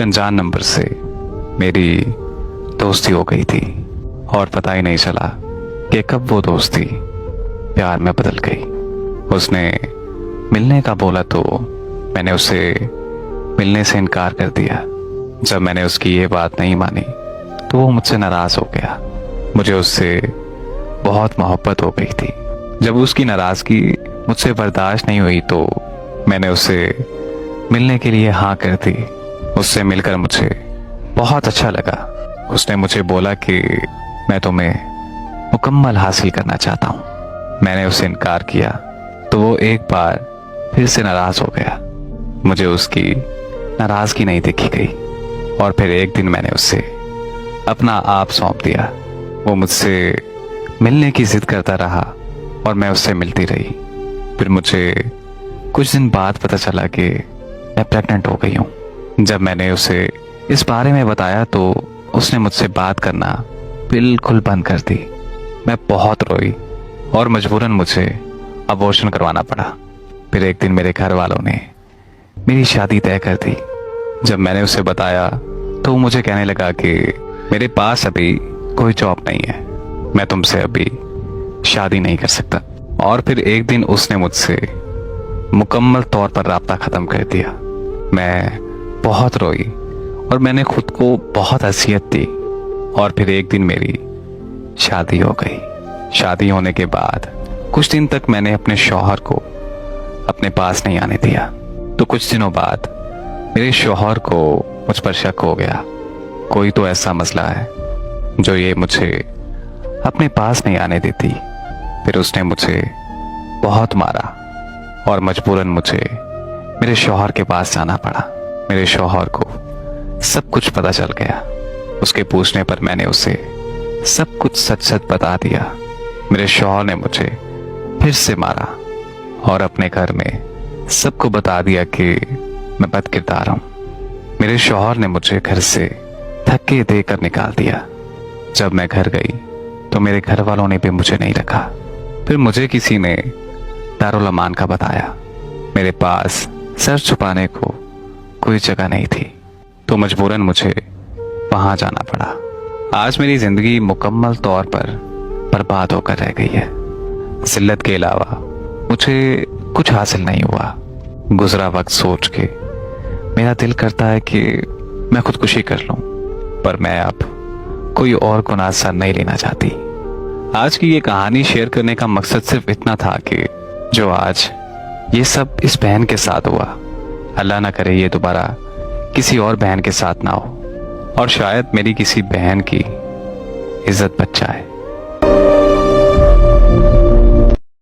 एक अनजान नंबर से मेरी दोस्ती हो गई थी और पता ही नहीं चला कि कब वो दोस्ती प्यार में बदल गई। उसने मिलने का बोला तो मैंने उसे मिलने से इनकार कर दिया। जब मैंने उसकी ये बात नहीं मानी तो वो मुझसे नाराज हो गया। मुझे उससे बहुत मोहब्बत हो गई थी। जब उसकी नाराजगी मुझसे बर्दाश्त नहीं हुई तो मैंने उसे मिलने के लिए हाँ कर दी। उससे मिलकर मुझे बहुत अच्छा लगा। उसने मुझे बोला कि मैं तुम्हें मुकम्मल हासिल करना चाहता हूँ। मैंने उसे इनकार किया तो वो एक बार फिर से नाराज हो गया। मुझे उसकी नाराजगी नहीं देखी गई और फिर एक दिन मैंने उसे अपना आप सौंप दिया। वो मुझसे मिलने की जिद करता रहा और मैं उससे मिलती रही। फिर मुझे कुछ दिन बाद पता चला कि मैं प्रेग्नेंट हो गई हूँ। जब मैंने उसे इस बारे में बताया तो उसने मुझसे बात करना बिल्कुल बंद कर दी। मैं बहुत रोई और मजबूरन मुझे अबॉर्शन करवाना पड़ा। फिर एक दिन मेरे घर वालों ने मेरी शादी तय कर दी। जब मैंने उसे बताया तो वो मुझे कहने लगा कि मेरे पास अभी कोई जॉब नहीं है, मैं तुमसे अभी शादी नहीं कर सकता। और फिर एक दिन उसने मुझसे मुकम्मल तौर पर राब्ता ख़त्म कर दिया। मैं बहुत रोई और मैंने खुद को बहुत अज़ियत दी। और फिर एक दिन मेरी शादी हो गई। शादी होने के बाद कुछ दिन तक मैंने अपने शौहर को अपने पास नहीं आने दिया। तो कुछ दिनों बाद मेरे शौहर को मुझ पर शक हो गया। कोई तो ऐसा मसला है जो ये मुझे अपने पास नहीं आने देती। फिर उसने मुझे बहुत मारा और मजबूरन मुझे मेरे शौहर के पास जाना पड़ा। मेरे शौहर को सब कुछ पता चल गया। उसके पूछने पर मैंने उसे सब कुछ सच सच बता दिया। मेरे शौहर ने मुझे फिर से मारा और अपने घर में सबको बता दिया कि मैं बदकिरदार हूँ। मेरे शौहर ने मुझे घर से धक्के देकर निकाल दिया। जब मैं घर गई तो मेरे घर वालों ने भी मुझे नहीं रखा। फिर मुझे किसी ने दारुल अमान का बताया। मेरे पास सर छुपाने को कोई जगह नहीं थी तो मजबूरन मुझे वहां जाना पड़ा। आज मेरी जिंदगी मुकम्मल तौर पर बर्बाद होकर रह गई है। जिल्लत के अलावा मुझे कुछ हासिल नहीं हुआ। गुजरा वक्त सोच के मेरा दिल करता है कि मैं खुदकुशी कर लूं, पर मैं अब कोई और गुनाह सा नहीं लेना चाहती। आज की ये कहानी शेयर करने का मकसद सिर्फ इतना था कि जो आज ये सब इस बहन के साथ हुआ, अल्लाह ना करे ये दोबारा किसी और बहन के साथ ना हो और शायद मेरी किसी बहन की इज्जत बच जाए।